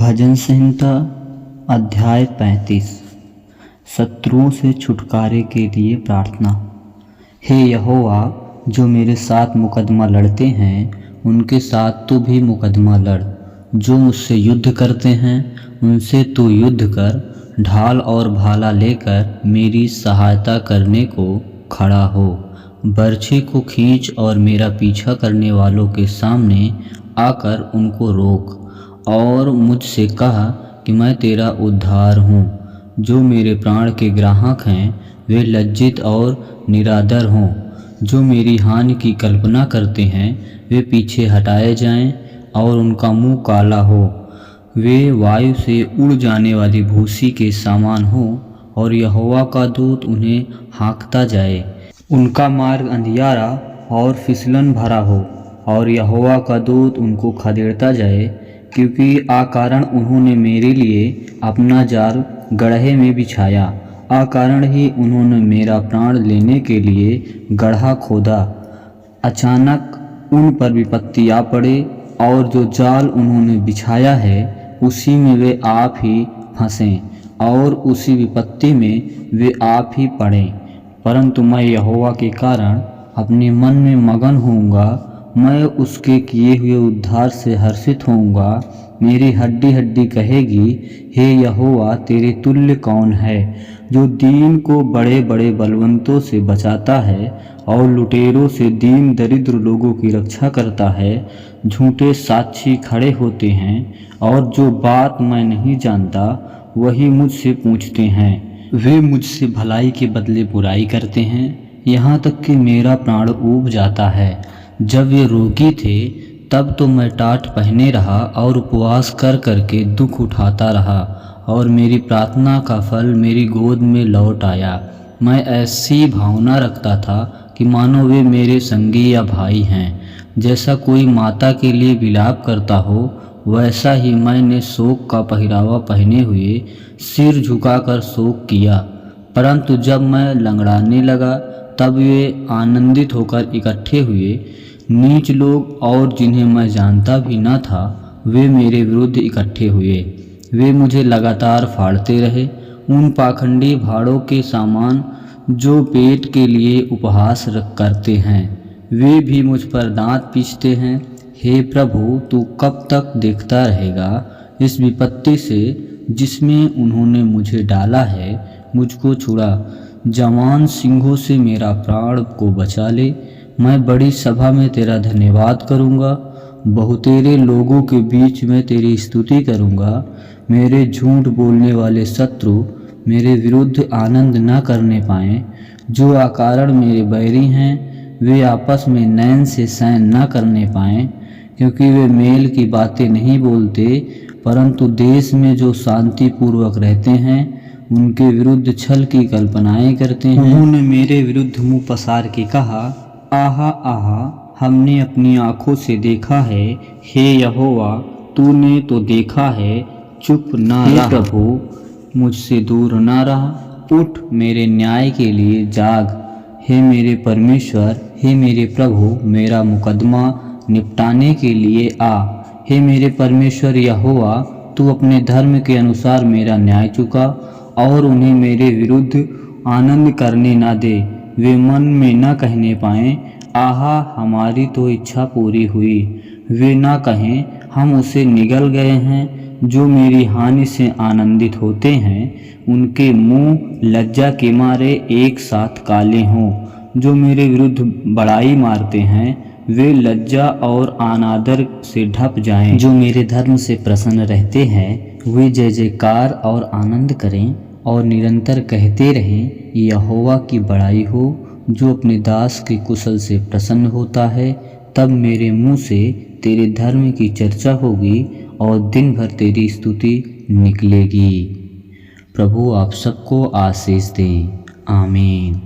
भजन संहिता अध्याय 35। शत्रुओं से छुटकारे के लिए प्रार्थना। हे यहोवा, जो मेरे साथ मुकदमा लड़ते हैं उनके साथ तू भी मुकदमा लड़। जो मुझसे युद्ध करते हैं उनसे तू युद्ध कर। ढाल और भाला लेकर मेरी सहायता करने को खड़ा हो। बर्छी को खींच और मेरा पीछा करने वालों के सामने आकर उनको रोक और मुझसे कहा कि मैं तेरा उद्धार हूँ। जो मेरे प्राण के ग्राहक हैं वे लज्जित और निरादर हों। जो मेरी हानि की कल्पना करते हैं वे पीछे हटाए जाएं और उनका मुंह काला हो। वे वायु से उड़ जाने वाली भूसी के समान हो और यहोवा का दूत उन्हें हाँकता जाए। उनका मार्ग अंधियारा और फिसलन भरा हो और यहोवा का दूत उनको खदेड़ता जाए, क्योंकि अकारण उन्होंने मेरे लिए अपना जाल गड्ढे में बिछाया। अकारण ही उन्होंने मेरा प्राण लेने के लिए गड्ढा खोदा। अचानक उन पर विपत्ति आ पड़े और जो जाल उन्होंने बिछाया है उसी में वे आप ही फंसें और उसी विपत्ति में वे आप ही पड़ें। परंतु मैं यहोवा के कारण अपने मन में मगन होऊंगा। मैं उसके किए हुए उद्धार से हर्षित होऊंगा। मेरी हड्डी हड्डी कहेगी, हे यहोवा, तेरे तुल्य कौन है, जो दीन को बड़े बड़े बलवंतों से बचाता है और लुटेरों से दीन दरिद्र लोगों की रक्षा करता है। झूठे साक्षी खड़े होते हैं और जो बात मैं नहीं जानता वही मुझसे पूछते हैं। वे मुझसे भलाई के बदले बुराई करते हैं, यहाँ तक कि मेरा प्राण ऊब जाता है। जब वे रोगी थे तब तो मैं टाट पहने रहा और उपवास कर करके दुख उठाता रहा और मेरी प्रार्थना का फल मेरी गोद में लौट आया। मैं ऐसी भावना रखता था कि मानो वे मेरे संगी या भाई हैं। जैसा कोई माता के लिए विलाप करता हो वैसा ही मैंने शोक का पहरावा पहने हुए सिर झुकाकर शोक किया। परंतु जब मैं लंगड़ाने लगा तब वे आनंदित होकर इकट्ठे हुए। नीच लोग और जिन्हें मैं जानता भी न था वे मेरे विरुद्ध इकट्ठे हुए। वे मुझे लगातार फाड़ते रहे, उन पाखंडी भाड़ों के सामान जो पेट के लिए उपहास करते हैं। वे भी मुझ पर दांत पीसते हैं। हे प्रभु, तू कब तक देखता रहेगा? इस विपत्ति से जिसमें उन्होंने मुझे डाला है मुझको छुड़ा। जवान सिंहों से मेरा प्राण को बचा ले। मैं बड़ी सभा में तेरा धन्यवाद करूँगा। बहुतेरे लोगों के बीच में तेरी स्तुति करूँगा। मेरे झूठ बोलने वाले शत्रु मेरे विरुद्ध आनंद न करने पाएँ। जो अकारण मेरे बैरी हैं वे आपस में नैन से सैन न करने पाएँ, क्योंकि वे मेल की बातें नहीं बोलते, परंतु देश में जो शांति पूर्वक रहते हैं उनके विरुद्ध छल की कल्पनाएं करते हैं। उन्होंने मेरे विरुद्ध मुँह पसार के कहा, आहा आहा, हमने अपनी आँखों से देखा है। हे यहोवा, तूने तो देखा है, चुप ना रह। प्रभु, मुझसे दूर ना रह। उठ, मेरे न्याय के लिए जाग। हे मेरे परमेश्वर, हे मेरे प्रभु, मेरा मुकदमा निपटाने के लिए आ। हे मेरे परमेश्वर यहोवा, तू अपने धर्म के अनुसार मेरा न्याय चुका और उन्हें मेरे विरुद्ध आनंद करने ना दे। वे मन में न कहने पाएँ, आहा, हमारी तो इच्छा पूरी हुई। वे ना कहें, हम उसे निगल गए हैं। जो मेरी हानि से आनंदित होते हैं उनके मुंह लज्जा के मारे एक साथ काले हों। जो मेरे विरुद्ध बड़ाई मारते हैं वे लज्जा और अनादर से ढप जाएं। जो मेरे धर्म से प्रसन्न रहते हैं वे जय जयकार और आनंद करें और निरंतर कहते रहें, यहोवा की बड़ाई हो। जो अपने दास के कुशल से प्रसन्न होता है, तब मेरे मुंह से तेरे धर्म की चर्चा होगी और दिन भर तेरी स्तुति निकलेगी। प्रभु आप सबको आशीष दें। आमीन।